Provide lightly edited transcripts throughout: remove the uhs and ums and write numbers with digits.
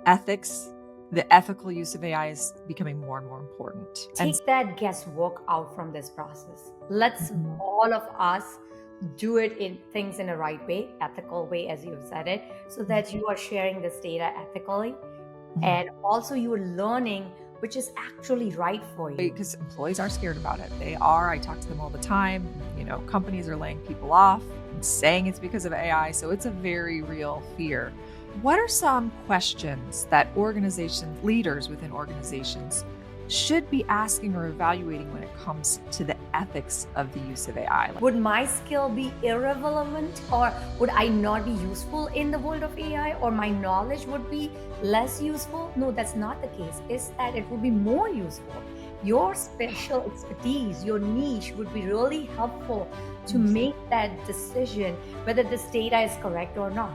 ethics, the ethical use of AI is becoming more and more important. And Take that guesswork out from this process. Let's Mhm. all of us do it in things in a right way, ethical way, as you've said it, so Mhm. that you are sharing this data ethically Mhm. and also you are learning which is actually right for you. Because employees are scared about it. They are. I talk to them all the time. Companies are laying people off and saying it's because of AI. So it's a very real fear. What are some questions that leaders within organizations should be asking or evaluating when it comes to the ethics of the use of AI? Would my skill be irrelevant, or would I not be useful in the world of AI, or my knowledge would be less useful? No, that's not the case. It's that it would be more useful. Your special expertise, your niche would be really helpful to Mhm. make that decision whether this data is correct or not.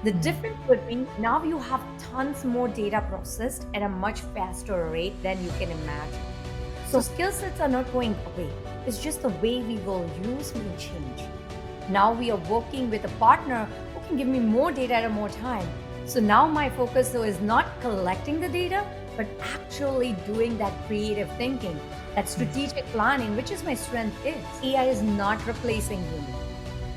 The difference Mhm. would be now you have tons more data processed at a much faster rate than you can imagine. So So skill sets are not going away. It's just the way we will use may change. Now we are working with a partner who can give me more data at a more time. So now my focus though is not collecting the data, but actually doing that creative thinking, that strategic planning, which is my strength is. AI is not replacing human.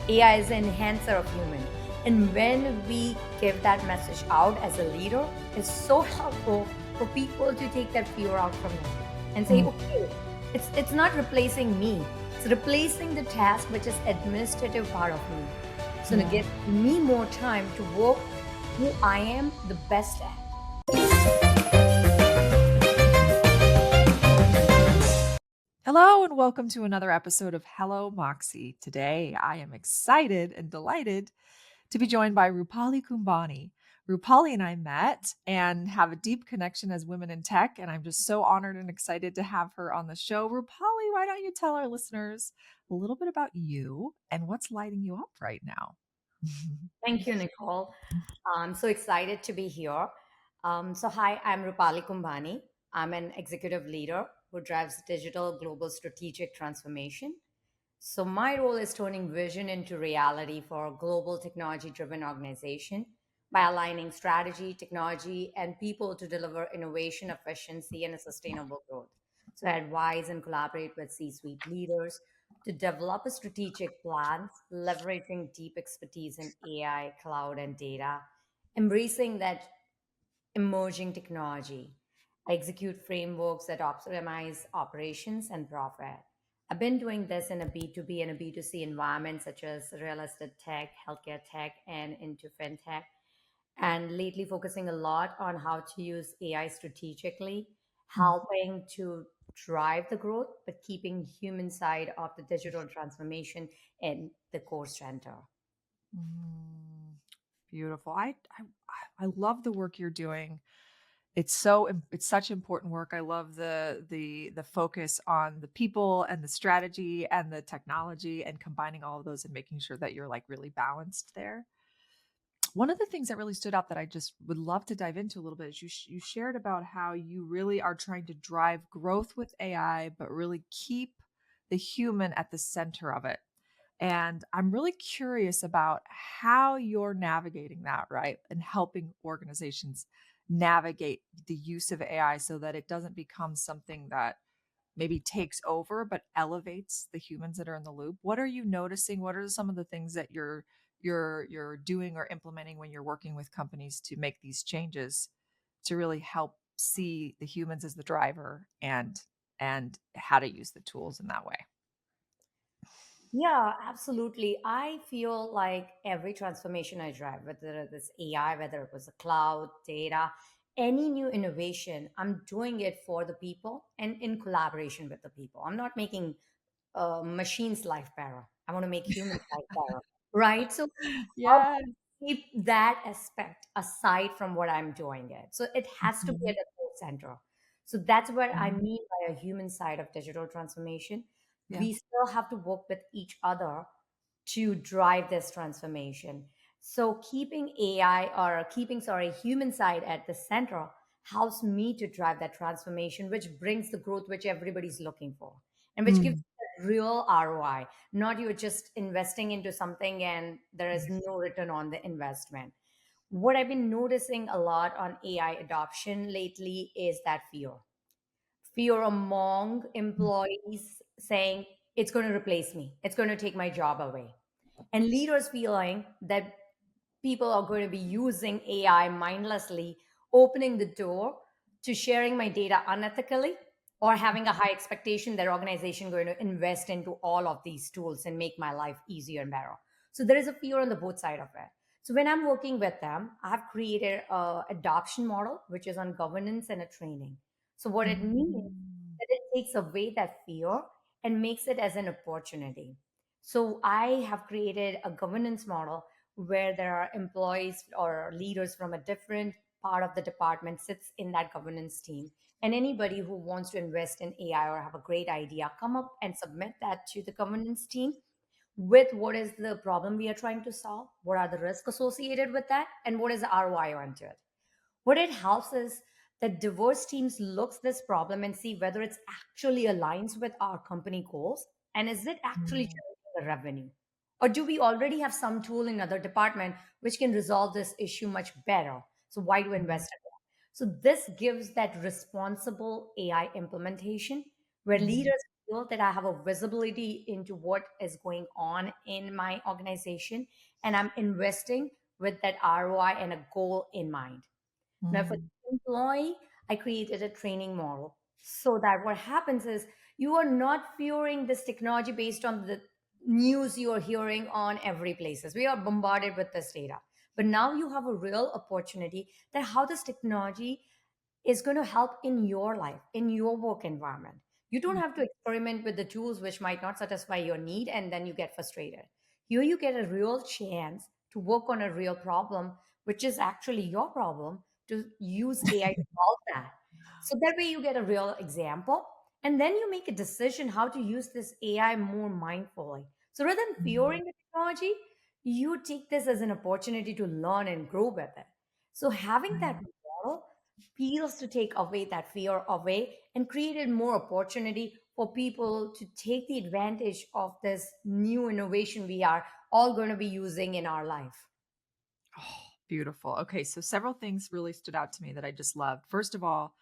AI is an enhancer of human. And when we give that message out as a leader, it's so helpful for people to take that fear out from them and say, Mhm. okay, it's not replacing me. It's replacing the task which is administrative part of me. So to Yeah. give me more time to work who I am the best at. Hello, and welcome to another episode of Hello Moxie. Today, I am excited and delighted to be joined by Rupali Kumbhani. Rupali and I met and have a deep connection as women in tech, and I'm just so honored and excited to have her on the show. Rupali, why don't you tell our listeners a little bit about you and what's lighting you up right now? Thank you, Nicole. I'm so excited to be here. Hi, I'm Rupali Kumbhani. I'm an executive leader who drives digital global strategic transformation. So, my role is turning vision into reality for a global technology driven organization by aligning strategy, technology, and people to deliver innovation, efficiency, and a sustainable growth. So, I advise and collaborate with C suite leaders to develop a strategic plan, leveraging deep expertise in AI, cloud, and data, embracing that emerging technology. I execute frameworks that optimize operations and profit. I've been doing this in a B2B and a B2C environment, such as real estate tech, healthcare tech, and into fintech. And lately, focusing a lot on how to use AI strategically, helping to drive the growth, but keeping human side of the digital transformation in the core center. Mm, beautiful. I love the work you're doing. It's such important work. I love the focus on the people and the strategy and the technology and combining all of those and making sure that you're like really balanced there. One of the things that really stood out that I just would love to dive into a little bit is you shared about how you really are trying to drive growth with AI, but really keep the human at the center of it. And I'm really curious about how you're navigating that, right? And helping organizations navigate the use of AI so that it doesn't become something that maybe takes over but elevates the humans that are in the loop. What are you noticing? What are some of the things that you're doing or implementing when you're working with companies to make these changes to really help see the humans as the driver and how to use the tools in that way? Yeah, absolutely. I feel like every transformation I drive, whether it was AI, whether it was the cloud, data, any new innovation, I'm doing it for the people and in collaboration with the people. I'm not making machines' life better. I want to make humans' life better, right? So how do Yeah. I keep that aspect aside from what I'm doing it? So it has to be at Mhm. the core center. So that's what I Mhm. mean by a human side of digital transformation. Yeah. We still have to work with each other to drive this transformation. So keeping AI or keeping, sorry, human side at the center helps me to drive that transformation, which brings the growth which everybody's looking for and which gives Mm. that real ROI, not you're just investing into something and there is no return on the investment. What I've been noticing a lot on AI adoption lately is that fear among employees saying it's going to replace me, it's going to take my job away, and leaders feeling that people are going to be using AI mindlessly, opening the door to sharing my data unethically, or having a high expectation that organization going to invest into all of these tools and make my life easier and better. So there is a fear on the both side of it. So when I'm working with them, I've created a adoption model which is on governance and a training. So what it means Mm. that it takes away that fear and makes it as an opportunity. So I have created a governance model where there are employees or leaders from a different part of the department sits in that governance team, and anybody who wants to invest in AI or have a great idea come up and submit that to the governance team with what is the problem we are trying to solve, what are the risks associated with that, and what is the ROI onto it. What it helps is that diverse teams looks this problem and see whether it's actually aligns with our company goals, and is it actually Mm. generating the revenue, or do we already have some tool in other department which can resolve this issue much better, so why do Mhm. invest in that? So this gives that responsible AI implementation where Mhm. leaders feel that I have a visibility into what is going on in my organization, and I'm investing with that ROI and a goal in mind. Now, for Mhm. the employee, I created a training model so that what happens is you are not fearing this technology based on the news you are hearing on every places. We are bombarded with this data. But now you have a real opportunity that how this technology is going to help in your life, in your work environment. You don't have to experiment with the tools which might not satisfy your need and then you get frustrated. Here you get a real chance to work on a real problem, which is actually your problem, to use AI to solve that. So that way you get a real example and then you make a decision how to use this AI more mindfully. So rather than Mhm. fearing the technology, you take this as an opportunity to learn and grow with it. So having that Mhm. model feels to take away that fear away and created more opportunity for people to take the advantage of this new innovation we are all going to be using in our life. Oh, beautiful. Okay, so several things really stood out to me that I just loved. First of all,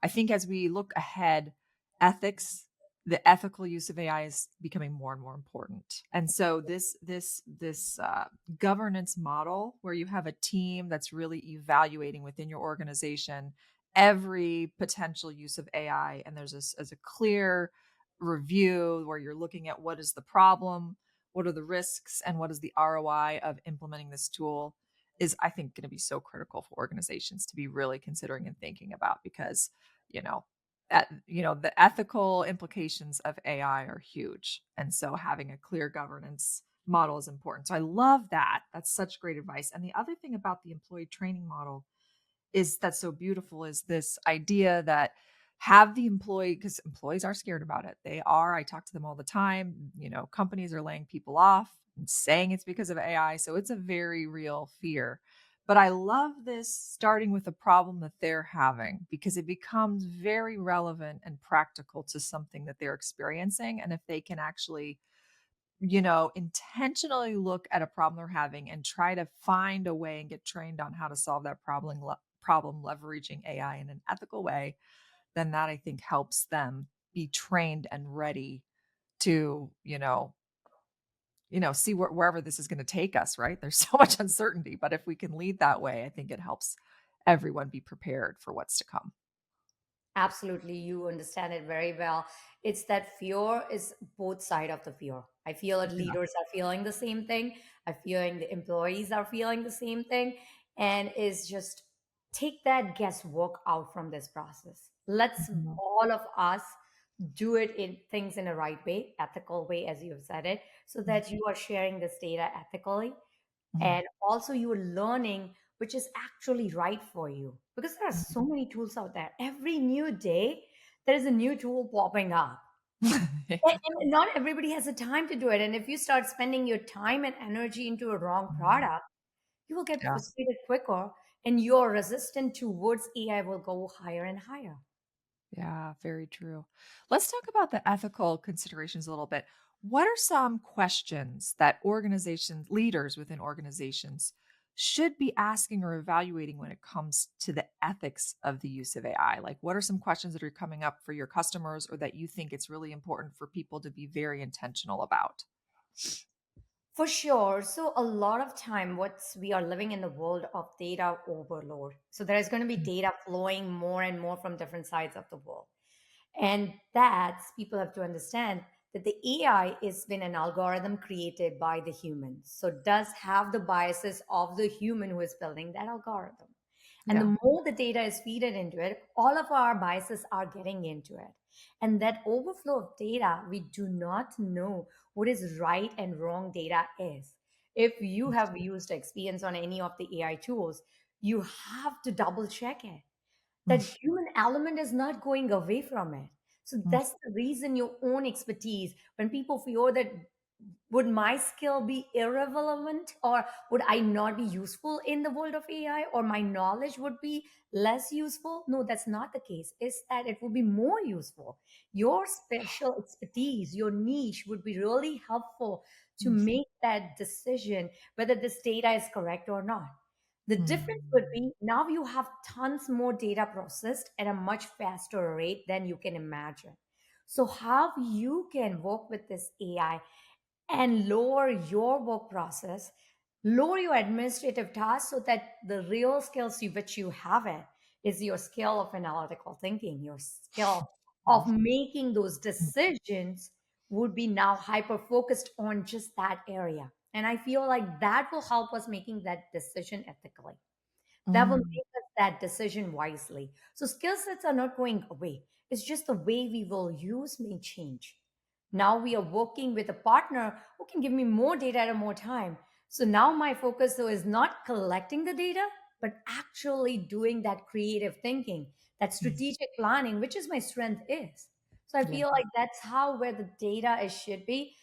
I think as we look ahead, ethics, the ethical use of AI is becoming more and more important. And so this governance model where you have a team that's really evaluating within your organization every potential use of AI, and there's this as a clear review where you're looking at what is the problem, what are the risks, and what is the ROI of implementing this tool is I think going to be so critical for organizations to be really considering and thinking about because, you know, the ethical implications of AI are huge. And so having a clear governance model is important. So I love that. That's such great advice. And the other thing about the employee training model is that's so beautiful is this idea that have the employee because employees are scared about it. They are. I talk to them all the time. Companies are laying people off and saying it's because of AI. So it's a very real fear. But I love this starting with a problem that they're having because it becomes very relevant and practical to something that they're experiencing. And if they can actually intentionally look at a problem they're having and try to find a way and get trained on how to solve that problem leveraging AI in an ethical way, then that I think helps them be trained and ready to, see wherever this is going to take us, right? There's so much uncertainty, but if we can lead that way, I think it helps everyone be prepared for what's to come. Absolutely, you understand it very well. It's that fear is both side of the fear. I feel that Yeah. leaders are feeling the same thing. I feeling the employees are feeling the same thing, and is just take that guesswork out from this process. Let's Mhm. all of us do it in things in a right way, ethical way, as you have said it, so Mhm. that you are sharing this data ethically Mhm. and also you are learning which is actually right for you because there are so Mhm. many tools out there every new day. There is a new tool popping up, and not everybody has the time to do it, and if you start spending your time and energy into a wrong Mhm. product, you will get Yeah. frustrated quicker and your resistance towards AI will go higher and higher. Yeah, very true. Let's talk about the ethical considerations a little bit. What are some questions that leaders within organizations should be asking or evaluating when it comes to the ethics of the use of AI? Like, what are some questions that are coming up for your customers or that you think it's really important for people to be very intentional about? For sure. So a lot of time, what's we are living in the world of data overload. So there is going to be Mm. data flowing more and more from different sides of the world. And that's people have to understand that the AI is been an algorithm created by the humans. So does have the biases of the human who is building that algorithm. And Yeah. the more the data is fed into it, all of our biases are getting into it. And that overflow of data, we do not know what is right and wrong data is. If you have used experience on any of the AI tools, you have to double check it. Mm, That human element is not going away from it. So mm, that's the reason your own expertise, when people feel that would my skill be irrelevant or would I not be useful in the world of AI or my knowledge would be less useful? No, that's not the case. It's that it would be more useful. Your special expertise, your niche would be really helpful to mm, make that decision whether this data is correct or not. The difference would mm, be now you have tons more data processed at a much faster rate than you can imagine. So, how you can work with this AI and lower your work process, lower your administrative tasks so that the real skills which you have it is your skill of analytical thinking, your skill of mm, making those decisions would be now hyper focused on just that area. And I feel like that will help us making that decision ethically. That will mm, make us that decision wisely. So skill sets are not going away. It's just the way we will use may change. Now we are working with a partner who can give me more data at a more time. So now my focus though is not collecting the data, but actually doing that creative thinking, that mm. strategic planning, which is my strength is. So I Yeah. feel like that's how where the data is should be.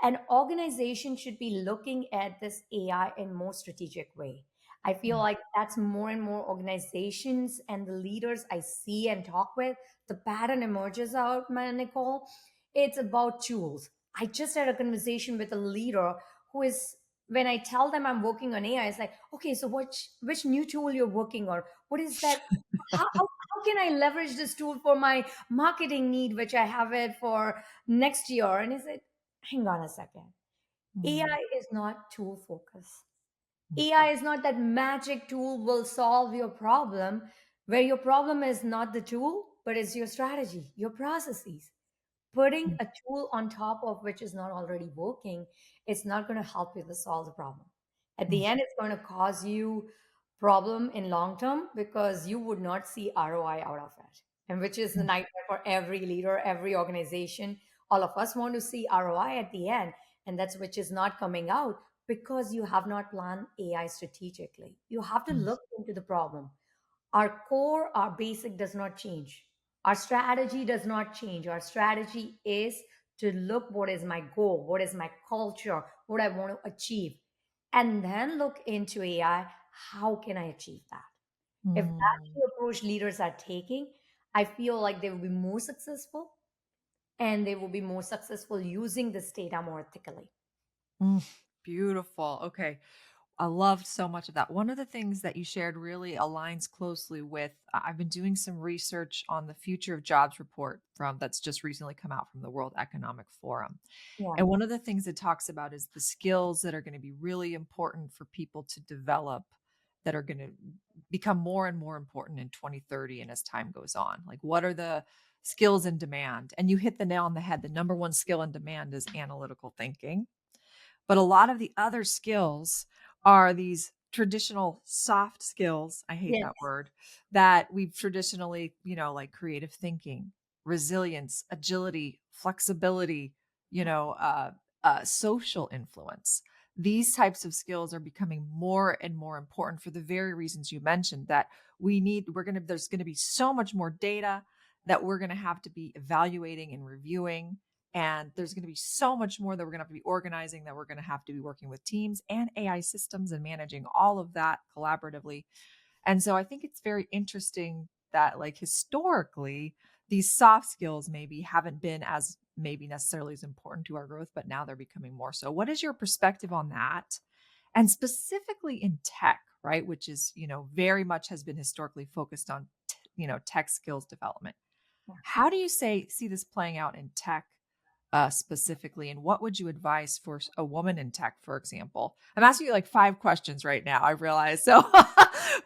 An organization should be looking at this AI in more strategic way. I feel Mm, like that's more and more organizations and the leaders I see and talk with, the pattern emerges out, man, Nicole. It's about tools. I just had a conversation with a leader who is, when I tell them I'm working on AI, it's like, okay, so which new tool you're working on? What is that? How can I leverage this tool for my marketing need, which I have it for next year? And he said, hang on a second. mm, AI is not tool focused. mm, AI is not that magic tool will solve your problem, where your problem is not the tool, but it's your strategy, your processes. Putting mm, a tool on top of which is not already working, it's not going to help you to solve the problem. At mm, the end, it's going to cause you problem in long term because you would not see ROI out of it. And which is the mm, nightmare for every leader, every organization. All of us want to see ROI at the end, and that's which is not coming out because you have not planned AI strategically. You have to mm, look into the problem. Our core, our basic does not change. Our strategy does not change. Our strategy is to look what is my goal, what is my culture, what I want to achieve, and then look into AI. How can I achieve that? If that's mm. the approach leaders are taking, I feel like they will be more successful and they will be more successful using this data more ethically. Mm, beautiful. Okay. I loved so much of that. One of the things that you shared really aligns closely with I've been doing some research on the Future of Jobs report from that's just recently come out from the World Economic Forum. Yeah. And one of the things it talks about is the skills that are going to be really important for people to develop that are going to become more and more important in 2030 and as time goes on. Like what are the skills in demand? And you hit the nail on the head. The number one skill in demand is analytical thinking, but a lot of the other skills are these traditional soft skills, I hate that Yes. word, that we've traditionally, like creative thinking, resilience, agility, flexibility, social influence. These types of skills are becoming more and more important for the very reasons you mentioned that there's going to be so much more data that we're going to have to be evaluating and reviewing, and there's going to be so much more that we're going to have to be organizing, that we're going to have to be working with teams and AI systems and managing all of that collaboratively. And so I think it's very interesting that, like, historically, these soft skills maybe haven't been as maybe necessarily as important to our growth, but now they're becoming more so. What is your perspective on that? And specifically in tech, right, which is, very much has been historically focused on, tech skills development. How do you see this playing out in tech specifically? And what would you advise for a woman in tech, for example? I'm asking you like 5 questions right now, I realize. So,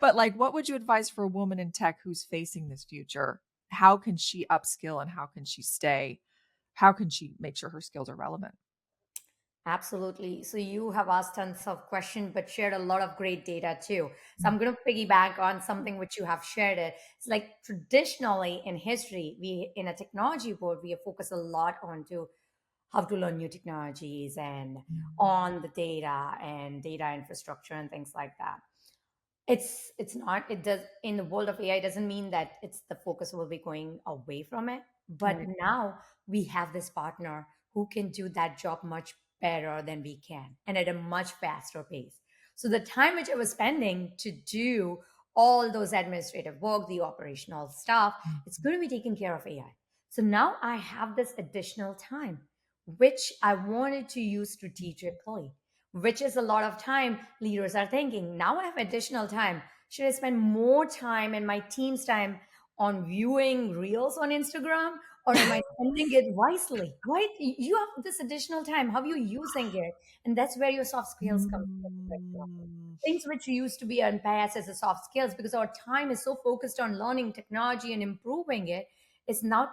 but like, what would you advise for a woman in tech who's facing this future? How can she upskill and how can she stay? How can she make sure her skills are relevant? Absolutely. So you have asked tons of questions, but shared a lot of great data too. So I'm going to piggyback on something which you have shared. It's like traditionally in history, we in a technology world, we have focused a lot on to how to learn new technologies and on the data and data infrastructure and things like that. It's not, it does, in the world of AI doesn't mean that it's the focus will be going away from it, but Right. now we have this partner who can do that job much better than we can and at a much faster pace. So the time which I was spending to do all those administrative work, the operational stuff, it's going to be taken care of AI. So now I have this additional time which I wanted to use strategically, which is a lot of time leaders are thinking. Now I have additional time. Should I spend more time and my team's time on viewing reels on Instagram, or am I spending it wisely? Right? You have this additional time. How are you using it? And that's where your soft skills come in. Mm, Things which used to be unpassed as a soft skills because our time is so focused on learning technology and improving it is now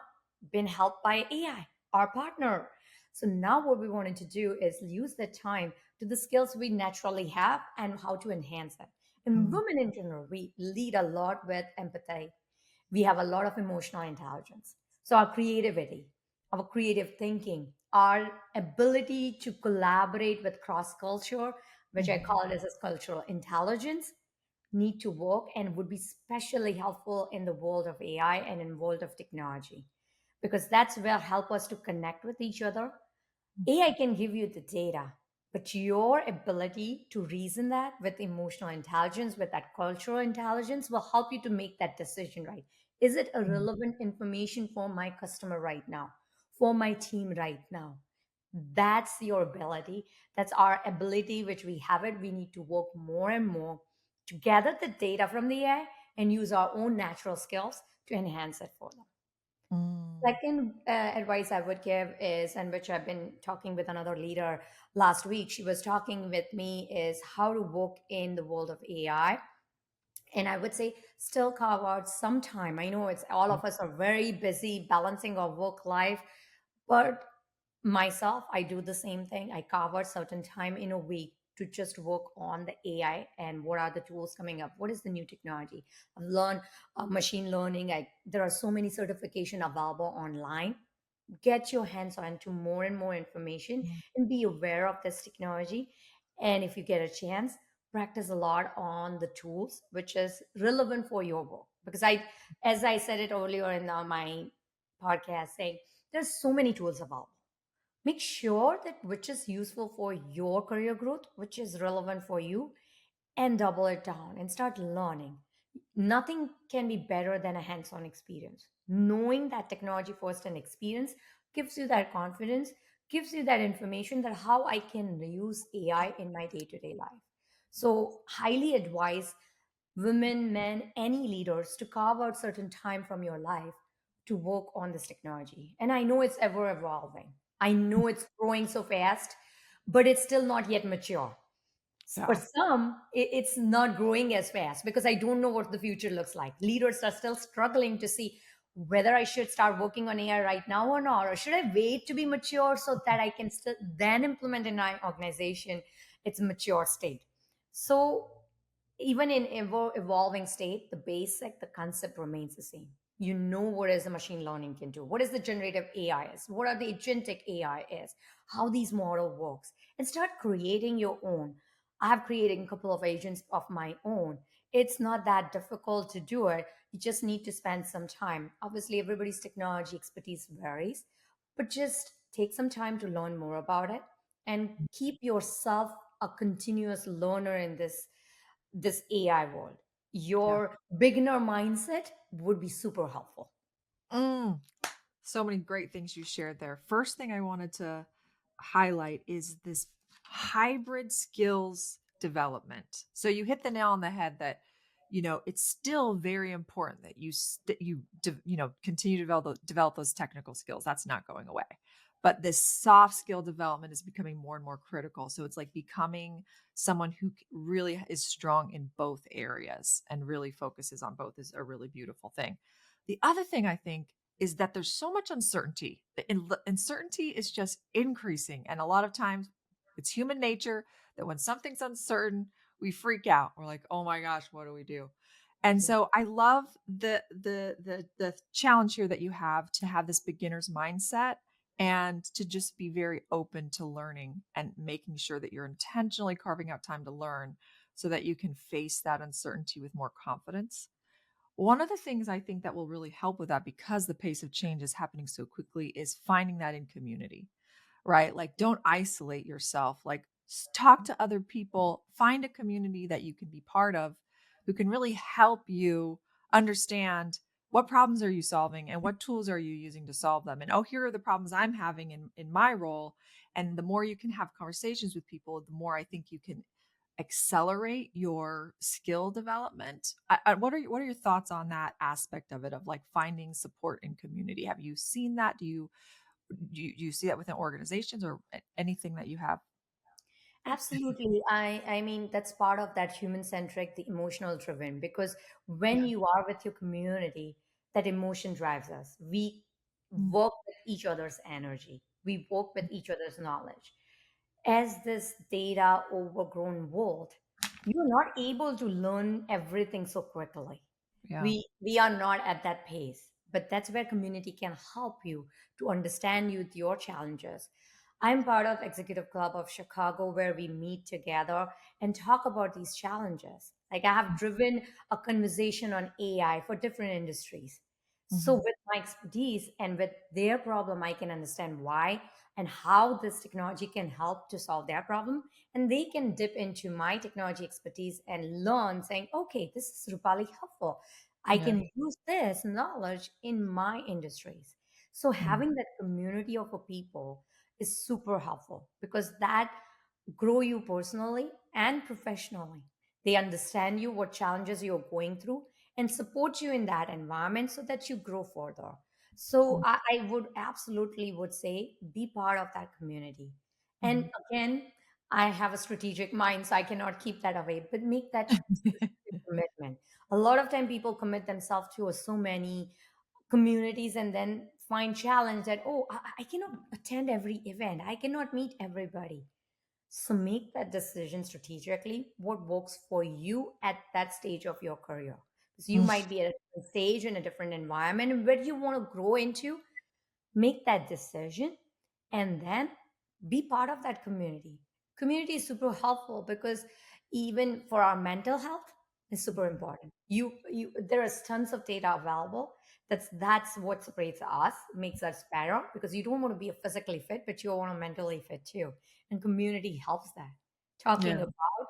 been helped by AI, our partner. So now what we wanted to do is use that time to the skills we naturally have and how to enhance them. And mm, women in general, we lead a lot with empathy. We have a lot of emotional intelligence. So our creativity, our creative thinking, our ability to collaborate with cross culture, which I mhm, call it as a cultural intelligence, need to work and would be especially helpful in the world of AI and in world of technology, because that's where help us to connect with each other. AI can give you the data, but your ability to reason that with emotional intelligence, with that cultural intelligence, will help you to make that decision right. Is it a mm, relevant information for my customer right now, for my team right now? That's your ability. That's our ability, which we have it. We need to work more and more to gather the data from the AI and use our own natural skills to enhance it for them. mm, Second advice I would give is, and which I've been talking with another leader last week, she was talking with me, is how to work in the world of AI. And I would say still carve out some time. I know it's all mm, of us are very busy balancing our work life, but myself, I do the same thing. I carve out certain time in a week to just work on the AI and what are the tools coming up. What is the new technology? I've learned machine learning. There are so many certification available online. Get your hands on to more and more information mm, and be aware of this technology. And if you get a chance, practice a lot on the tools which is relevant for your work. Because as I said it earlier in my podcast, saying there's so many tools available. Make sure that which is useful for your career growth, which is relevant for you, and double it down and start learning. Nothing can be better than a hands on experience. Knowing that technology first and experience gives you that confidence, gives you that information that how I can use AI in my day to day life. So, highly advise women, men, any leaders to carve out certain time from your life to work on this technology. And I know it's ever evolving. I know it's growing so fast, but it's still not yet mature. For yeah. some, it's not growing as fast because I don't know what the future looks like. Leaders are still struggling to see whether I should start working on AI right now or not, or should I wait to be mature so that I can still then implement in my organization its mature state. So even in evolving state, the basic, the concept remains the same. You know what is the machine learning can do, what is the generative AI is, what are the agentic AI is, how these model works, and start creating your own. I have created a couple of agents of my own. It's not that difficult to do it. You just need to spend some time. Obviously, everybody's technology expertise varies, but just take some time to learn more about it and keep yourself a continuous learner in this AI world. Yeah. Your beginner mindset would be super helpful. Mm. So many great things you shared there. First thing I wanted to highlight is this hybrid skills development. So you hit the nail on the head that, it's still very important that continue to develop those technical skills. That's not going away. But this soft skill development is becoming more and more critical. So it's like becoming someone who really is strong in both areas and really focuses on both is a really beautiful thing. The other thing I think is that there's so much uncertainty. The uncertainty is just increasing. And a lot of times it's human nature that when something's uncertain, we freak out. We're like, "Oh my gosh, what do we do?" And so I love the challenge here that you have to have this beginner's mindset and to just be very open to learning and making sure that you're intentionally carving out time to learn so that you can face that uncertainty with more confidence. One of the things I think that will really help with that because the pace of change is happening so quickly is finding that in community, right? Like, don't isolate yourself. Like, talk to other people, find a community that you can be part of who can really help you understand what problems are you solving and what tools are you using to solve them. And oh, here are the problems I'm having in my role. And the more you can have conversations with people, the more I think you can accelerate your skill development. What are your thoughts on that aspect of it, of like finding support in community? Have you seen that? Do you see that within organizations or anything that you have? Absolutely. I mean, that's part of that human centric, the emotional driven, because when Yeah. you are with your community, that emotion drives us. We Mm, work with each other's energy, we work with each other's knowledge. As this data overgrown world, you're not able to learn everything so quickly. yeah. We are not at that pace, but that's where community can help you to understand you with your challenges. I'm part of Executive Club of Chicago where we meet together and talk about these challenges. Like I have driven a conversation on AI for different industries. So Mhm. with my expertise and with their problem, I can understand why and how this technology can help to solve their problem. And they can dip into my technology expertise and learn saying, okay, this is Rupali helpful. I Yeah. can use this knowledge in my industries. So Mm, having that community of a people is super helpful because that grow you personally and professionally. They understand you, what challenges you're going through, and support you in that environment so that you grow further. So mm, I would absolutely would say be part of that community. And mhm. again, I have a strategic mind, so I cannot keep that away, but make that strategic commitment. A lot of time people commit themselves to so many communities and then find challenge that, oh, I cannot attend every event. I cannot meet everybody. So make that decision strategically, what works for you at that stage of your career. Because you Mm, might be at a different stage in a different environment where you want to grow into, make that decision and then be part of that community. Community is super helpful because even for our mental health is super mhm. important. You there is tons of data available. That's what separates us, makes us better because you don't want to be physically fit but you want to mentally fit too, and community helps that. Talking Yeah. about,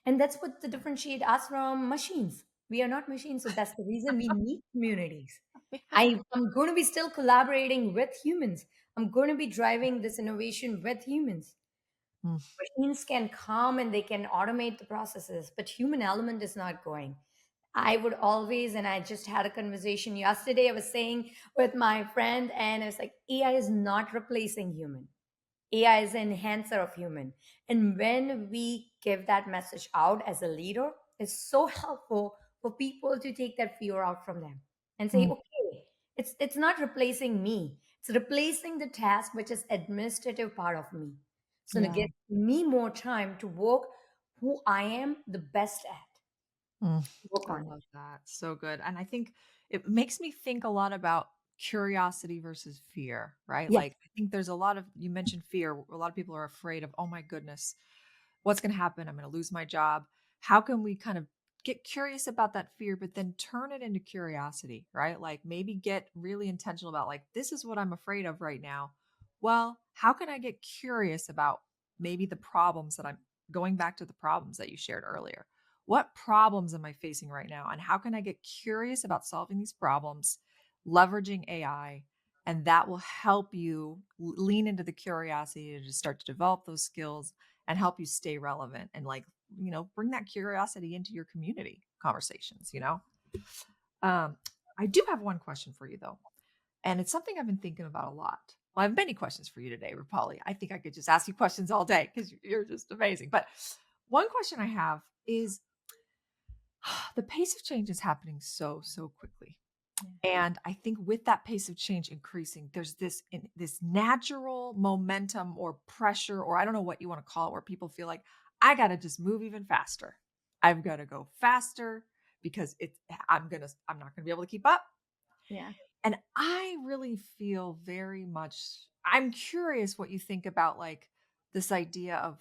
and that's what the differentiate us from machines. We are not machines, so that's the reason we need communities. I'm going to be still collaborating with humans. I'm going to be driving this innovation with humans. Mm, Machines can come and they can automate the processes, but human element is not going. I would always, and I just had a conversation yesterday. I was saying with my friend, and I was like, AI is not replacing human. AI is an enhancer of human. And when we give that message out as a leader, it's so helpful for people to take that fear out from them and say, mm, okay, it's not replacing me. It's replacing the task which is administrative part of me. So to yeah. give me more time to work who I am the best at, Mm, work I on it. love that. So good. And I think it makes me think a lot about curiosity versus fear, right? Yes. Like, I think there's a lot of, you mentioned fear. A lot of people are afraid of, oh my goodness, what's going to happen? I'm going to lose my job. How can we kind of get curious about that fear, but then turn it into curiosity, right? Like maybe get really intentional about, like, this is what I'm afraid of right now. Well, how can I get curious about maybe the problems that I'm going back to the problems that you shared earlier? What problems am I facing right now? And how can I get curious about solving these problems, leveraging AI? And that will help you lean into the curiosity to just start to develop those skills and help you stay relevant and like bring that curiosity into your community conversations. Um, I do have one question for you though, and it's something I've been thinking about a lot. Well, I have many questions for you today, Rupali. I think I could just ask you questions all day because you're just amazing. But one question I have is the pace of change is happening so quickly. And I think with that pace of change increasing, there's this natural momentum or pressure, or I don't know what you want to call it, where people feel like I got to just move even faster. I've got to go faster because I'm not going to be able to keep up. Yeah. And I really feel very much I'm curious what you think about like this idea of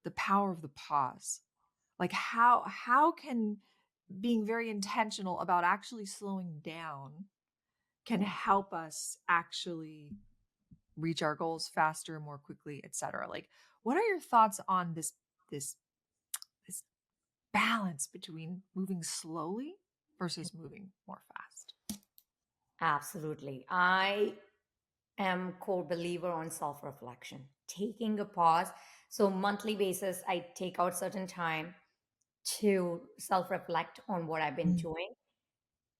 the power of the pause. Like how can being very intentional about actually slowing down can Yeah. help us actually reach our goals faster, more quickly, etc. Like, what are your thoughts on this this balance between moving slowly versus moving more fast? Absolutely. I am core believer on self-reflection, taking a pause. So monthly basis, I take out certain time to self-reflect on what I've been Mm, doing,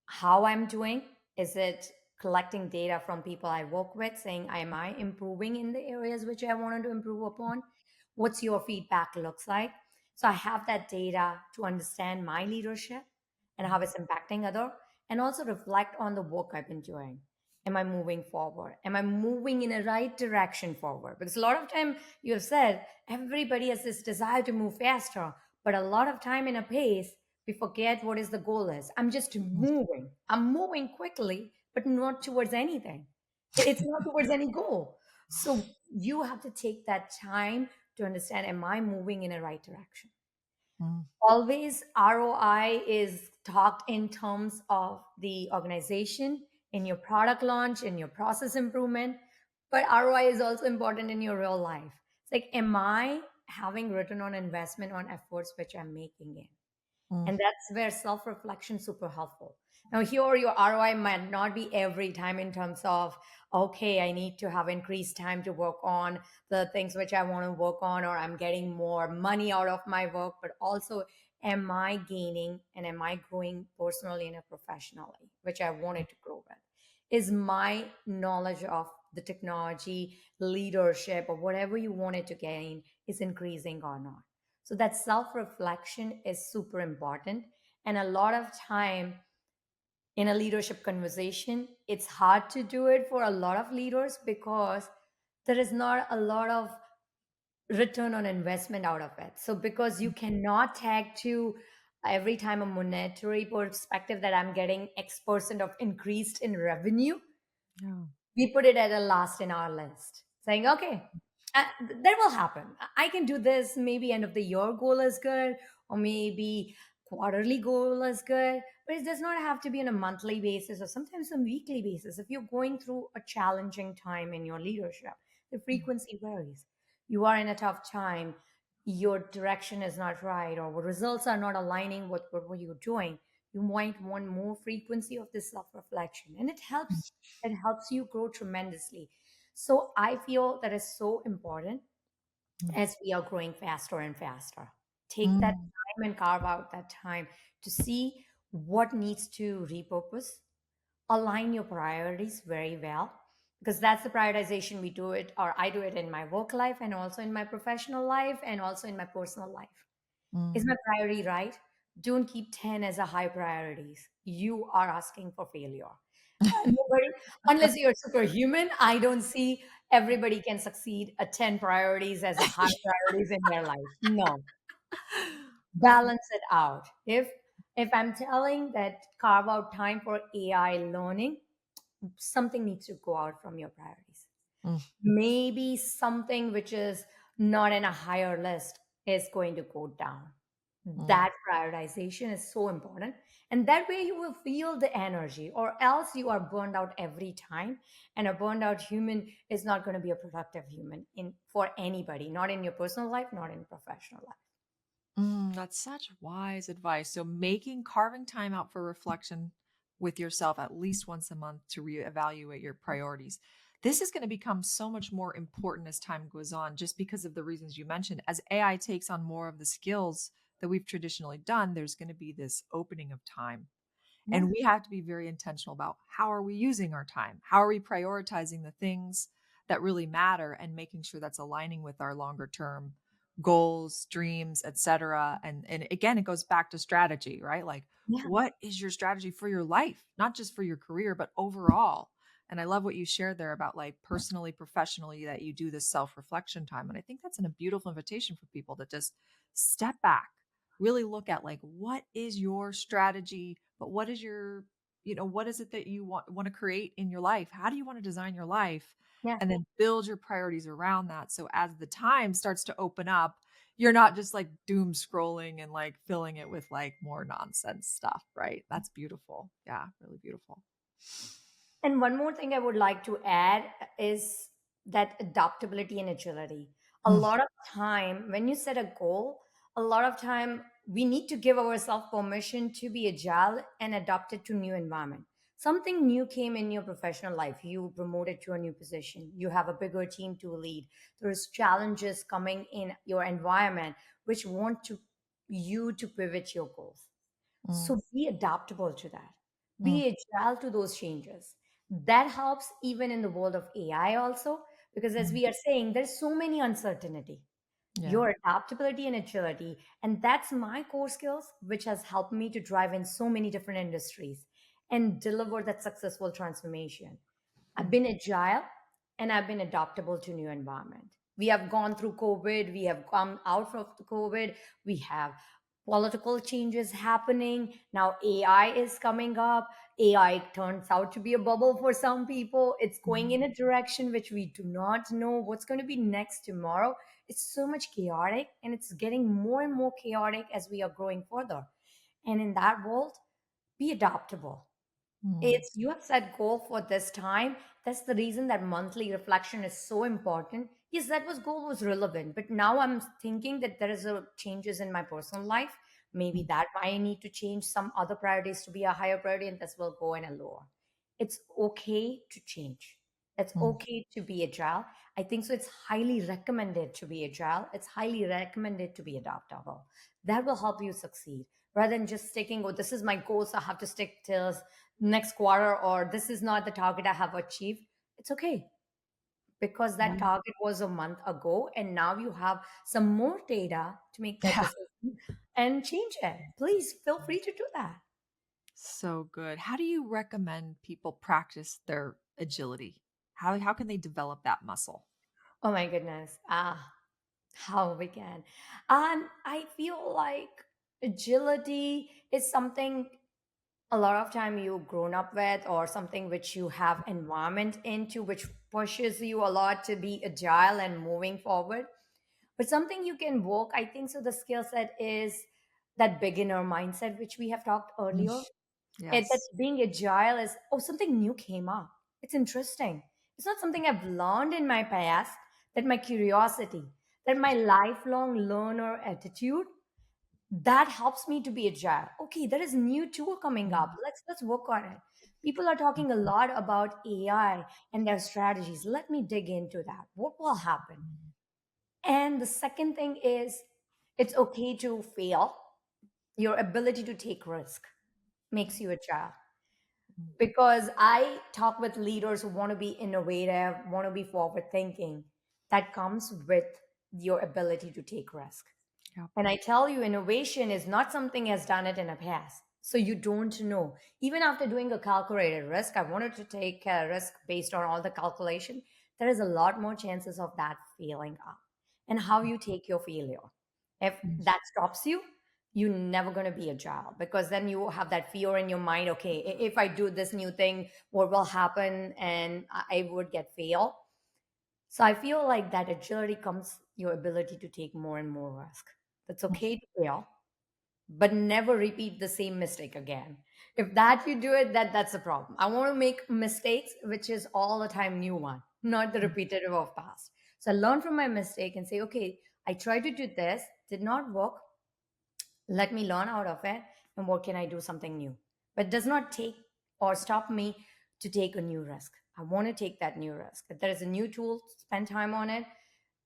how I'm doing. Is it collecting data from people I work with saying, am I improving in the areas which I wanted to improve upon? What's your feedback looks like? So I have that data to understand my leadership and how it's impacting other, and also reflect on the work I've been doing. Am I moving forward? Am I moving in a right direction forward? Because a lot of time you have said everybody has this desire to move faster, but a lot of time in a pace we forget what is the goal is. I'm just mm, moving. I'm moving quickly, but not towards anything. It's not towards any goal. So you have to take that time to understand, am I moving in a right direction? mm, Always ROI is talked in terms of the organization, in your product launch, in your process improvement, but ROI is also important in your real life. It's like, am I having return on investment on efforts which I'm making in? mm. And that's where self-reflection is super helpful. Now, here your ROI might not be every time in terms of, okay, I need to have increased time to work on the things which I want to work on, or I'm getting more money out of my work, but also, am I gaining and am I growing personally and professionally, which I wanted to grow with? Is my knowledge of the technology, leadership, or whatever you wanted to gain is increasing or not? So that self reflection is super important. And a lot of time in a leadership conversation, it's hard to do it for a lot of leaders because there is not a lot of return on investment out of it. So because you cannot tag to every time a monetary perspective that I'm getting X% of increased in revenue, Yeah. we put it at a last in our list, saying, okay, that will happen. I can do this. Maybe end of the year goal is good, or maybe quarterly goal is good, but it does not have to be on a monthly basis or sometimes a weekly basis. If you're going through a challenging time in your leadership, the Mm, frequency varies. You are in a tough time, your direction is not right, or results are not aligning with what you're doing. You might want more frequency of this self-reflection, and it helps you grow tremendously. So I feel that is so important mm, as we are growing faster and faster. Take that mm, time and carve out that time to see what needs to repurpose, align your priorities very well, because that's the prioritization we do it, or I do it in my work life and also in my professional life and also in my personal life. Is mm. my priority right? Don't keep 10 as a high priorities. You are asking for failure. Nobody, unless you're superhuman, I don't see everybody can succeed at 10 priorities as a high priorities in their life. No, balance it out. If I'm telling that carve out time for AI learning, something needs to go out from your priorities. Mm, Maybe something which is not in a higher list is going to go down. mm, That prioritization is so important. And that way you will feel the energy, or else you are burned out every time. And a burned out human is not going to be a productive human in for anybody, not in your personal life, not in professional life. that's such wise advice. So carving time out for reflection with yourself at least once a month to reevaluate your priorities. This is going to become so much more important as time goes on, just because of the reasons you mentioned. As AI takes on more of the skills that we've traditionally done, there's going to be this opening of time. Yeah. And we have to be very intentional about how are we using our time? How are we prioritizing the things that really matter and making sure that's aligning with our longer term goals, dreams, etc. And again, it goes back to strategy, right? Like Yeah. what is your strategy for your life? Not just for your career, but overall. And I love what you shared there about like personally, professionally, that you do this self-reflection time. And I think that's a beautiful invitation for people to just step back, really look at like what is your strategy, but what is your, what is it that you want to create in your life? How do you want to design your life? Yeah. And then build your priorities around that. So as the time starts to open up, you're not just like doom scrolling and like filling it with like more nonsense stuff, right? That's beautiful. Yeah, really beautiful. And one more thing I would like to add is that adaptability and agility. A Mm, lot of time, when you set a goal, a lot of time we need to give ourselves permission to be agile and adapted to new environment. Something new came in your professional life. You promoted to a new position. You have a bigger team to lead. There's challenges coming in your environment which want to you to pivot your goals. mm, So be adaptable to that. mm, Be agile to those changes. That helps even in the world of AI also, because as mm. we are saying, there's so many uncertainty. Yeah. Your adaptability and agility, and that's my core skills, which has helped me to drive in so many different industries and deliver that successful transformation. I've Mm, been agile and I've been adaptable to new environment. We have gone through COVID, we have come out of the COVID, we have political changes happening. Now AI is coming up. AI turns out to be a bubble for some people. It's going in mm, a direction which we do not know what's going to be next tomorrow. It's so much chaotic and it's getting more and more chaotic as we are growing further. And in that world, be adaptable. mm, It's you have set goal for this time. That's the reason that monthly reflection is so important. Yes, that was goal was relevant, but now I'm thinking that there is a changes in my personal life. Maybe mm, that I need to change some other priorities to be a higher priority, and this will go in a lower. It's okay to change. It's mm, okay to be agile. I think so. It's highly recommended to be agile. It's highly recommended to be adaptable. That will help you succeed rather than just sticking, oh, this is my goal, so I have to stick till next quarter, or this is not the target I have achieved. It's okay because that yeah. target was a month ago and now you have some more data to make that Yeah. decision and change it. Please feel free to do that. So good. How do you recommend people practice their agility? How can they develop that muscle? Oh my goodness. How we can. I feel like agility is something a lot of time you've grown up with or something which you have environment into which pushes you a lot to be agile and moving forward, but something you can work. I think so the skill set is that beginner mindset which we have talked Mm, earlier. That yes. being agile is, oh, something new came up, it's interesting, it's not something I've learned in my past. That my curiosity, that my lifelong learner attitude, that helps me to be agile. Okay, there is new tool coming up, Mm, let's work on it. People are talking a lot about AI and their strategies. Let me dig into that, what will happen. mm, And the second thing is, it's okay to fail. Your ability to take risk makes you agile. mm. Because I talk with leaders who want to be innovative, want to be forward thinking. That comes with your ability to take risk. Yep. And I tell you, innovation is not something has done it in the past. So you don't know. Even after doing a calculated risk, I wanted to take a risk based on all the calculation. There is a lot more chances of that failing up. And how you take your failure. If Mm, that stops you, you're never going to be agile because then you have that fear in your mind. Okay, if I do this new thing, what will happen? And I would get fail. So I feel like that agility comes your ability to take more and more risk. That's mm, okay to fail, but never repeat the same mistake again. If that you do it, that's a problem. I want to make mistakes, which is all the time new one, not the mm, repetitive of past. So I learn from my mistake and say, okay, I tried to do this, did not work. Let me learn out of it, and what can I do something new? But it does not take or stop me to take a new risk. I want to take that new risk. If there is a new tool, spend time on it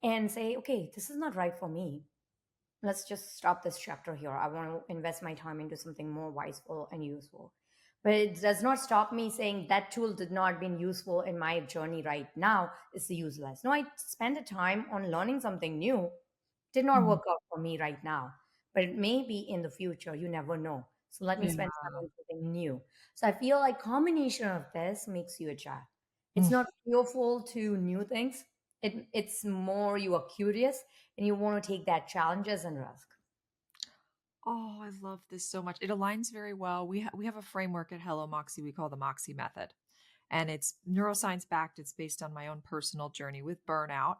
and say, okay, this is not right for me. Let's just stop this chapter here. I want to invest my time into something more wiseful and useful. But it does not stop me saying that tool did not been useful in my journey right now. It's useless. No, I spend the time on learning something new. Did not Mhm. work out for me right now, but it may be in the future. You never know. So let me Yeah. spend time on something new. So I feel like combination of this makes you agile. It's Mm. not fearful to new things. It's more you are curious and you want to take that challenges and risk. Oh, I love this so much. It aligns very well. We have a framework at Hello Moxie we call the Moxie method. And it's neuroscience backed. It's based on my own personal journey with burnout.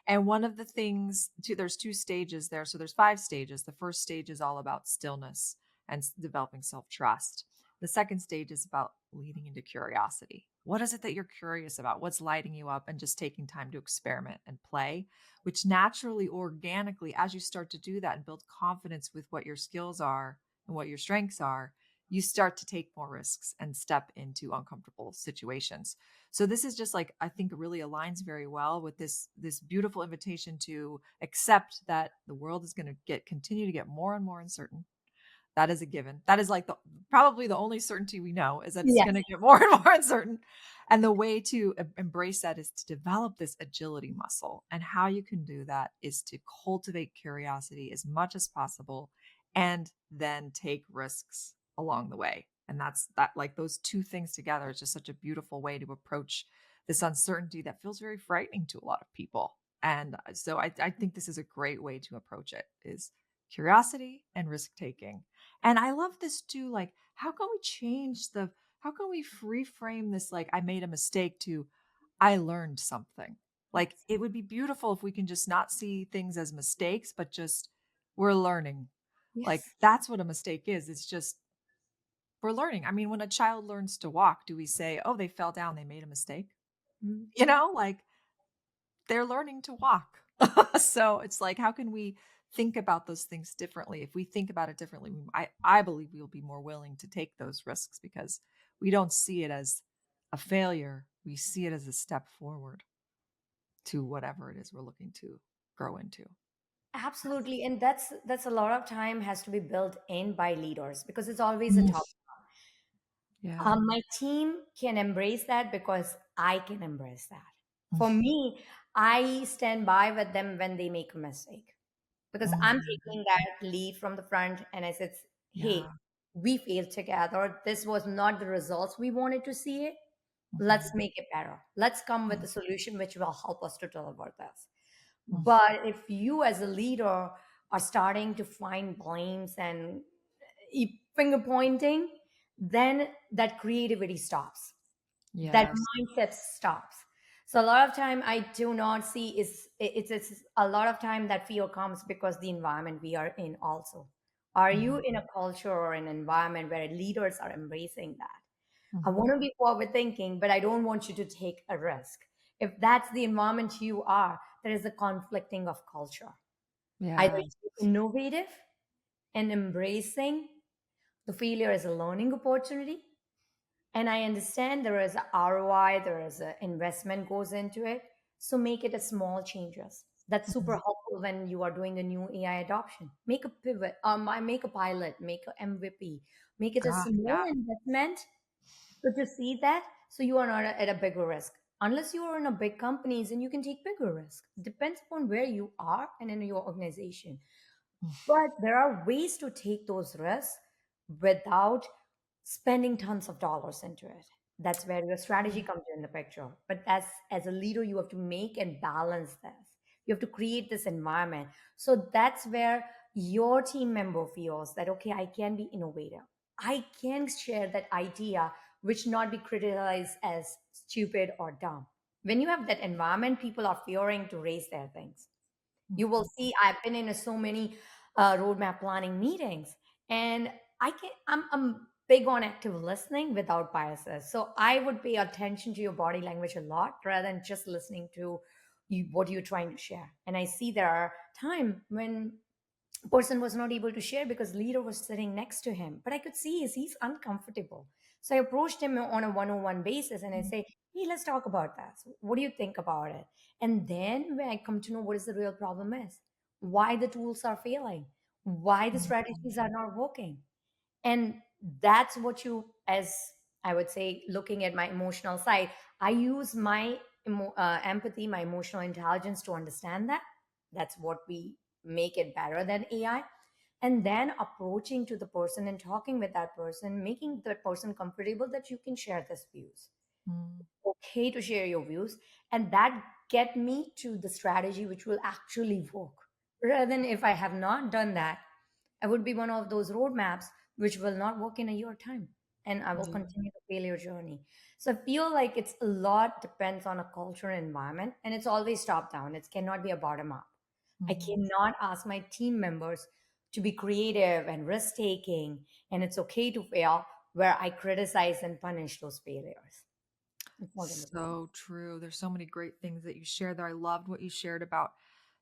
And one of the things, there's two stages there. So there's five stages. The first stage is all about stillness and developing self trust. The second stage is about leading into curiosity. What is it that you're curious about? What's lighting you up? And just taking time to experiment and play, which naturally, organically, as you start to do that and build confidence with what your skills are and what your strengths are, you start to take more risks and step into uncomfortable situations. So this is just like, I think, really aligns very well with this beautiful invitation to accept that the world is going to continue to get more and more uncertain. That is a given. That is like probably the only certainty we know is that it's going Yes. to get more and more uncertain. And the way to embrace that is to develop this agility muscle. And how you can do that is to cultivate curiosity as much as possible and then take risks along the way. And that's that, like those two things together is just such a beautiful way to approach this uncertainty that feels very frightening to a lot of people. And so I think this is a great way to approach it is curiosity and risk taking. And I love this too. Like, how can we reframe this? Like, I made a mistake to, I learned something. Like, Yes. it would be beautiful if we can just not see things as mistakes, but just we're learning. Like, Yes. that's what a mistake is. It's just we're learning. I mean, when a child learns to walk, do we say, oh, they fell down, they made a mistake? Mm. Like they're learning to walk. So it's like, how can we think about those things differently? If we think about it differently, I believe we'll be more willing to take those risks because we don't see it as a failure. We see it as a step forward to whatever it is we're looking to grow into. Absolutely. And that's a lot of time has to be built in by leaders because it's always a Mm. top. Yeah. My team can embrace that because I can embrace that. For Mm. me, I stand by with them when they make a mistake because I'm Mhm. taking that lead from the front and I said, hey, Yeah. we failed together. This was not the results we wanted to see it. Let's Mhm. make it better. Let's come with Mm. a solution which will help us to deliver this. Mm. But if you as a leader are starting to find blames and finger pointing, then that creativity stops, that Yes. mindset stops. So a lot of time I do not see is it's a lot of time that fear comes because the environment we are in also. Are you Mhm. in a culture or an environment where leaders are embracing that? I Mhm. want to be forward thinking, but I don't want you to take a risk. If that's the environment you are, there is a conflicting of culture. Either Yes. you're innovative and embracing the failure as a learning opportunity, and I understand there is a ROI, there is an investment goes into it. So make it a small changes. That's super Mhm. helpful when you are doing a new AI adoption. Make a pivot, I make a pilot, make a MVP, make it a Ah, small yeah. investment. So to see that, so you are not at a bigger risk. Unless you are in a big companies and you can take bigger risk. Depends upon where you are and in your organization. Mm. But there are ways to take those risks without spending tons of dollars into it. That's where your strategy comes in the picture. But as a leader, you have to make and balance this. You have to create this environment. So that's where your team member feels that, okay, I can be innovative. I can share that idea, which not be criticized as stupid or dumb. When you have that environment, people are fearing to raise their things. You will Mhm. see I've been in so many roadmap planning meetings, and I'm big on active listening without biases. So I would pay attention to your body language a lot rather than just listening to what you're trying to share. And I see there are time when person was not able to share because leader was sitting next to him, but I could see is he's uncomfortable. So I approached him on a one-on-one basis and I say, hey, let's talk about that. So what do you think about it? And then when I come to know what is the real problem is, why the tools are failing, why the Mhm. strategies are not working. And that's what you, as I would say, looking at my emotional side, I use my empathy, my emotional intelligence to understand that. That's what we make it better than AI. And then approaching to the person and talking with that person, making that person comfortable that you can share this views, Mm. okay to share your views, and that get me to the strategy which will actually work. Rather than if I have not done that, I would be one of those roadmaps which will not work in a year time, and I will Yeah. continue the failure journey. So I feel like it's a lot depends on a culture and environment, and it's always top down. It cannot be a bottom up. I Mhm. cannot ask my team members to be creative and risk taking, and it's okay to fail where I criticize and punish those failures. It's not going to work. So true. There's so many great things that you shared there. I loved what you shared about,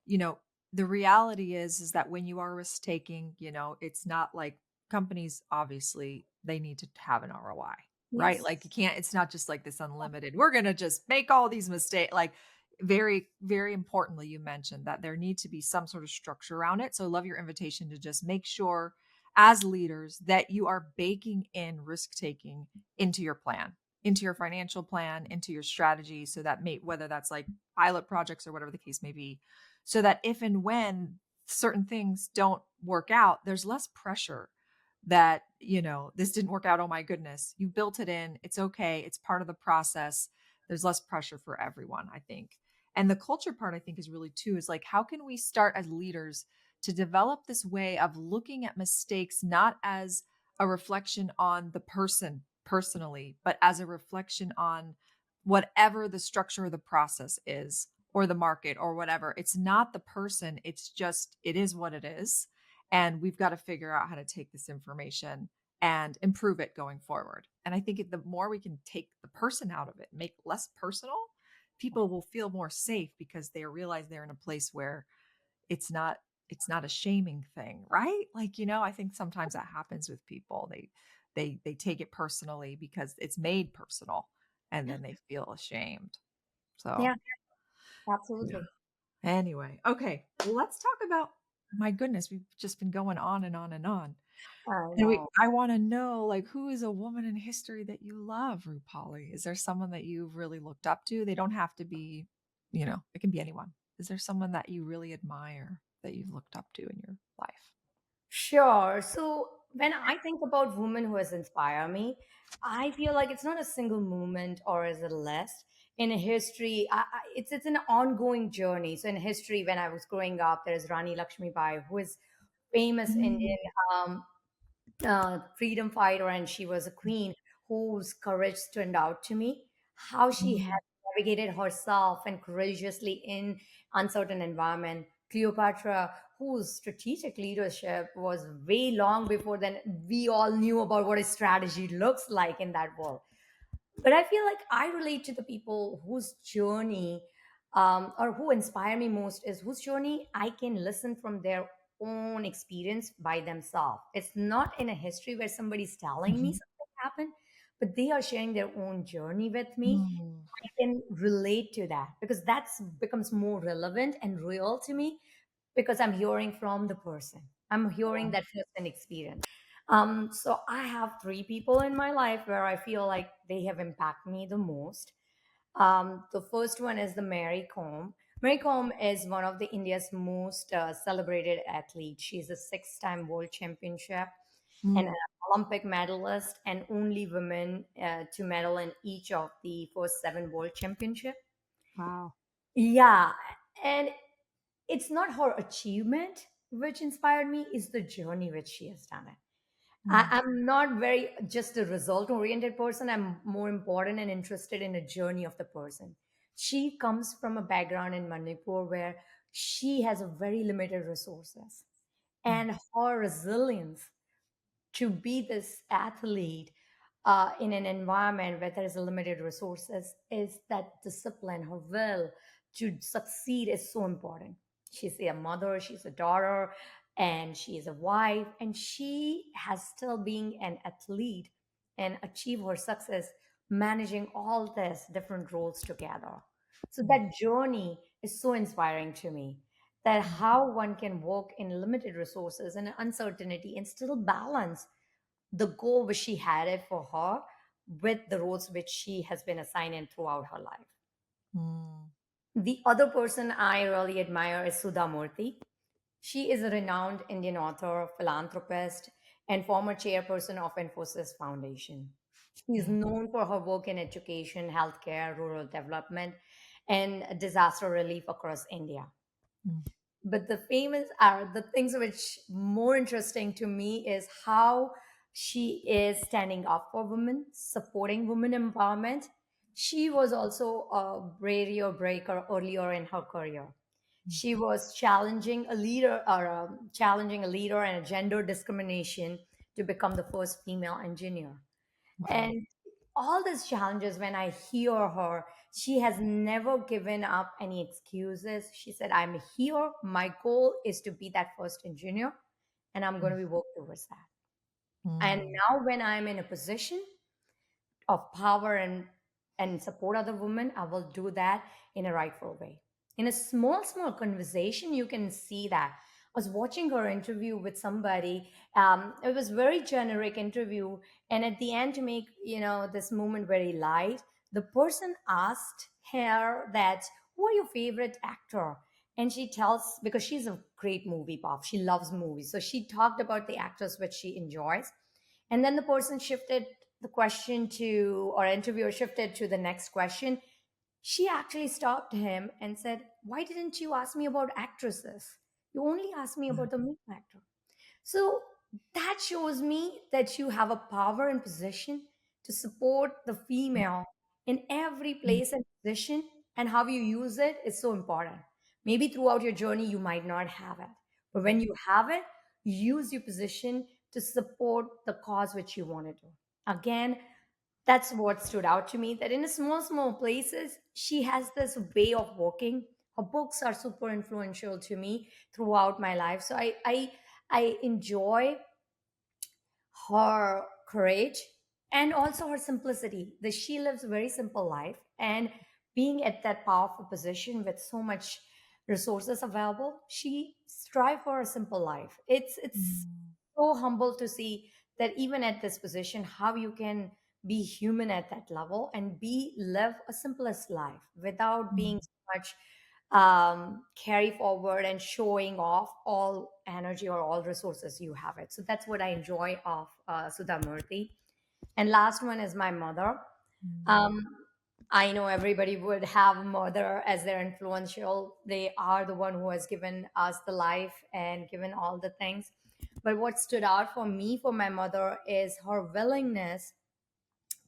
you know, the reality is that when you are risk taking, it's not like companies obviously they need to have an ROI, right? Yes. Like you can't, it's not just like this unlimited. We're gonna just make all these mistakes. Like very, very importantly, you mentioned that there need to be some sort of structure around it. So I love your invitation to just make sure as leaders that you are baking in risk taking into your plan, into your financial plan, into your strategy, so that whether that's like pilot projects or whatever the case may be, so that if and when certain things don't work out, there's less pressure that, this didn't work out. Oh my goodness, you built it in. It's okay. It's part of the process. There's less pressure for everyone, I think. And the culture part, I think, is really too, is like, how can we start as leaders to develop this way of looking at mistakes not as a reflection on the person personally, but as a reflection on whatever the structure of the process is or the market or whatever. It's not the person, it's just, it is what it is. And we've got to figure out how to take this information and improve it going forward. And I think the more we can take the person out of it, make less personal, people will feel more safe because they realize they're in a place where it's not it's not a shaming thing, right? Like, I think sometimes that happens with people. They take it personally because it's made personal and then they feel ashamed. So, Yeah, yeah. absolutely. Anyway, okay. Well, let's talk about, my goodness, we've just been going on and on and on. I And know. I want to know, like, who is a woman in history that you love, Rupali? Is there someone that you've really looked up to? They don't have to be, it can be anyone. Is there someone that you really admire that you've looked up to in your life? Sure. So when I think about women who has inspired me, I feel like it's not a single moment or is a list. In history, it's an ongoing journey. So in history, when I was growing up, there's Rani Lakshmibai, who is famous Mm, Indian um, freedom fighter, and she was a queen whose courage stood out to me. How she had mm, navigated herself and courageously in uncertain environment. Cleopatra, whose strategic leadership was way long before then we all knew about what a strategy looks like in that world. But I feel like I relate to the people whose journey or who inspire me most is whose journey I can listen from their own experience by themselves. It's not in a history where somebody's telling me mhm, something happened, but they are sharing their own journey with me. mm, I can relate to that because that's becomes more relevant and real to me because I'm hearing from the person. I'm hearing yeah, that first experience. So I have three people in my life where I feel like they have impacted me the most. The first one is the Mary Kom. Mary Kom is one of the India's most celebrated athletes. She's a six-time world championship and an mm, Olympic medalist, and only woman to medal in each of the first seven world championship. wow. Yeah, and it's not her achievement which inspired me; is the journey which she has done it. Mm, I'm not very just a result oriented person. I'm more important and interested in the journey of the person. She comes from a background in Manipur where she has a very limited resources, mm, and her resilience to be this athlete in an environment where there is a limited resources is that discipline, her will to succeed is so important. She's a mother, she's a daughter, and she is a wife, and she has still being an athlete and achieve her success, managing all these different roles together. So Mm, that journey is so inspiring to me, that mm, how one can work in limited resources and uncertainty and still balance the goal which she had it for her with the roles which she has been assigned in throughout her life. mm, The other person I really admire is Sudha Murthy. She is a renowned Indian author, philanthropist, and former chairperson of Infosys Foundation. She is mm, known for her work in education, healthcare, rural development, and disaster relief across India. mm, But the famous are the things which more interesting to me is how she is standing up for women, supporting women empowerment. She was also a barrier breaker earlier in her career. mm. She was challenging a leader or challenging a leader and a gender discrimination to become the first female engineer. Wow. And all these challenges, when I hear her, she has never given up any excuses. She said, I'm here. My goal is to be that first engineer, and I'm going Mm, to be work towards that. And mm, now, when I'm in a position of power and support other women, I will do that in a rightful way. In a small conversation, you can see that. I was watching her interview with somebody. It was very generic interview, and at the end, to make this moment very light, the person asked her that, "Who are your favorite actor?" And she tells, because she's a great movie buff, she loves movies, so she talked about the actors which she enjoys, and then the person shifted the question to, or interviewer shifted to the next question. She actually stopped him and said, "Why didn't you ask me about actresses? You only asked me mm, about the main actor." So that shows me that you have a power and position to support the mm, female in every mm, place and position, and how you use it is so important. Maybe throughout your journey, you might not have it, but when you have it, use your position to support the cause which you want to do. Again, that's what stood out to me, that in a small places, she has this way of working. Her books are super influential to me throughout my life. So I enjoy her courage and also her simplicity, that she lives a very simple life, and being at that powerful position with so much resources available, she strive for a simple life. It's mm, so humble to see that even at this position, how you can be human at that level and be live a simplest life without mm, being so much carry forward and showing off all energy or all resources you have it. So that's what I enjoy of Sudha Murthy. And last one is my mother. mm, um, I know everybody would have a mother as their influential. They are the one who has given us the life and given all the things. But what stood out for me for my mother is her willingness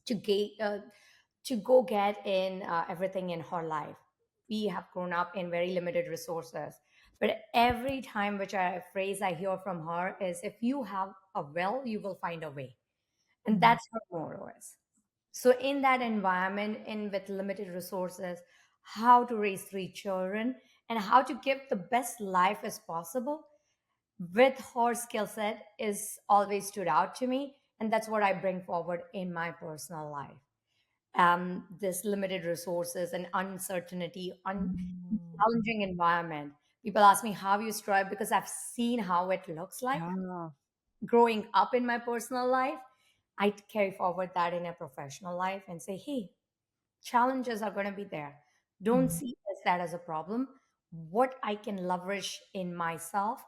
to get to go get in everything in her life. We have grown up in very limited resources, but every time which a phrase I hear from her is, if you have a will, you will find a way. And mm, that's her motto is. So in that environment, in with limited resources, how to raise three children and how to give the best life as possible with her skill set is always stood out to me, and that's what I bring forward in my personal life. This limited resources and uncertainty, mm. challenging environment. People ask me how you strive, because I've seen how it looks like Yeah. growing up in my personal life. I carry forward that in a professional life and say, hey, challenges are going to be there. Don't Mm, see that as a problem. What I can leverage in myself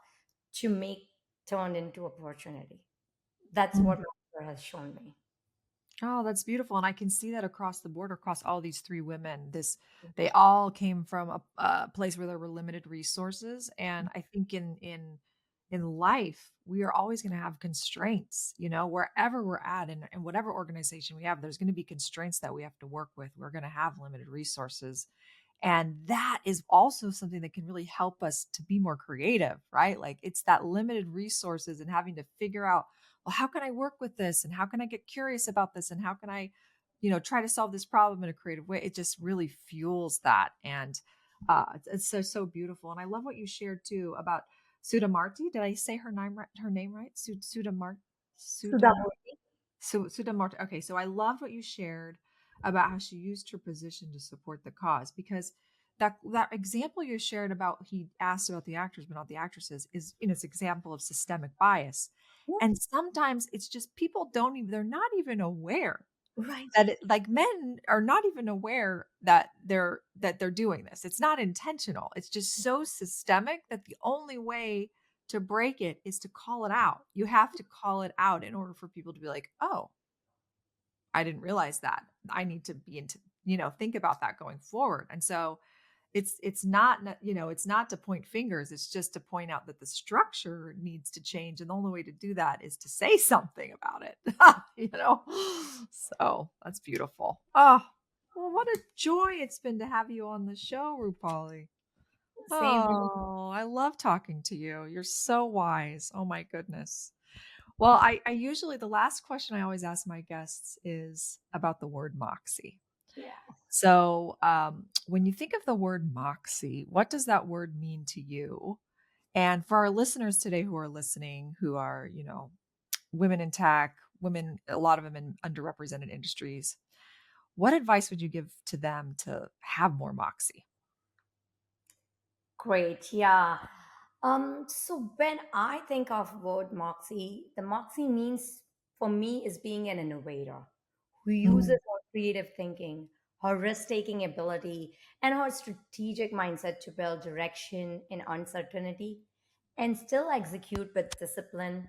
to make turn into opportunity. That's mm. what my mother has shown me. Oh, that's beautiful, and I can see that across the board, across all these 3 women. They all came from a place where there were limited resources, and I think in life, we are always gonna have constraints, wherever we're at in whatever organization we have, there's gonna be constraints that we have to work with. We're gonna have limited resources, and that is also something that can really help us to be more creative, right? Like, it's that limited resources and having to figure out, well, how can I work with this? And how can I get curious about this? And how can I, try to solve this problem in a creative way? It just really fuels that. And it's so beautiful. And I love what you shared too about Sudha Marti. Did I say her name right? Sudha Marti? Sudha Sudha Murthy. Okay, so I loved what you shared about how she used her position to support the cause, because that example you shared about he asked about the actors but not the actresses is in its example of systemic bias. Yeah, And sometimes it's just people don't even they're not even aware right. that like men are not even aware that they're doing this. It's not intentional. It's just so systemic that the only way to break it is to call it out. You have to call it out in order for people to be like, "Oh, I didn't realize that. I need to be into, think about that going forward." And so it's not, it's not to point fingers. It's just to point out that the structure needs to change. And the only way to do that is to say something about it, you know? So that's beautiful. Oh, well, what a joy it's been to have you on the show, Rupali. Same here. Oh, I love talking to you. You're so wise. Oh my goodness. Well, I usually, the last question I always ask my guests is about the word moxie. Yeah. So, when you think of the word moxie, what does that word mean to you? And for our listeners today who are listening, who are, women in tech, women, a lot of them in underrepresented industries, what advice would you give to them to have more moxie? Great. Yeah. So when I think of word Moxie, the Moxie means for me is being an innovator who uses Mm, her creative thinking, her risk-taking ability, and her strategic mindset to build direction in uncertainty and still execute with discipline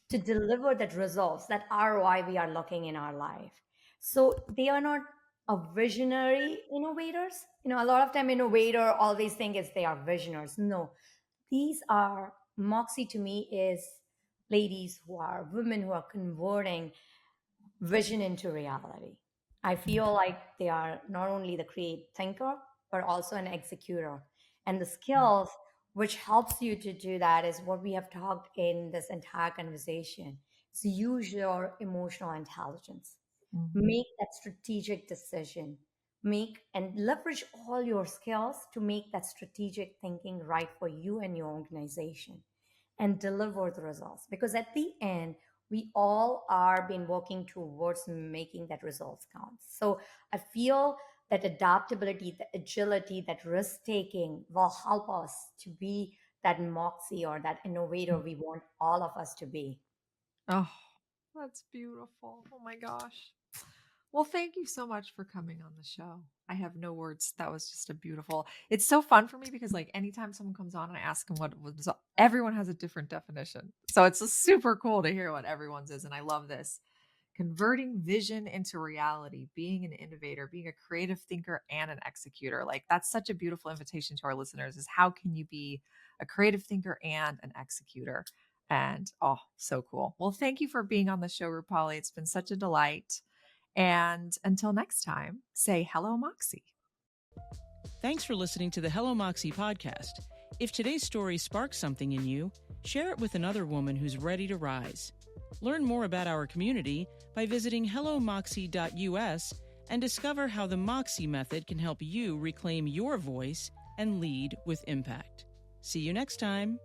to deliver that results, that ROI we are looking in our life. So they are not a visionary innovators. A lot of time innovator always think is they are visionaries. No, these are Moxie to me is ladies who are women who are converting vision into reality. I feel like they are not only the creative thinker, but also an executor. And the mm, skills which helps you to do that is what we have talked in this entire conversation. So use your emotional intelligence, mhm, make that strategic decision, make and leverage all your skills to make that strategic thinking right for you and your organization and deliver the results, because at the end we all are been working towards making that results count. So I feel that adaptability, the agility, that risk taking will help us to be that moxie or that innovator mm. we want all of us to be. Oh, that's beautiful. Oh my gosh. Well, thank you so much for coming on the show. I have no words. That was just a beautiful. It's so fun for me because like anytime someone comes on and I ask them what was, everyone has a different definition. So it's just super cool to hear what everyone's is, and I love this. Converting vision into reality, being an innovator, being a creative thinker and an executor. Like that's such a beautiful invitation to our listeners is how can you be a creative thinker and an executor? And oh, so cool. Well, thank you for being on the show, Rupali. It's been such a delight. And until next time, say hello, Moxie. Thanks for listening to the Hello Moxie podcast. If today's story sparks something in you, share it with another woman who's ready to rise. Learn more about our community by visiting hellomoxie.us and discover how the Moxie method can help you reclaim your voice and lead with impact. See you next time.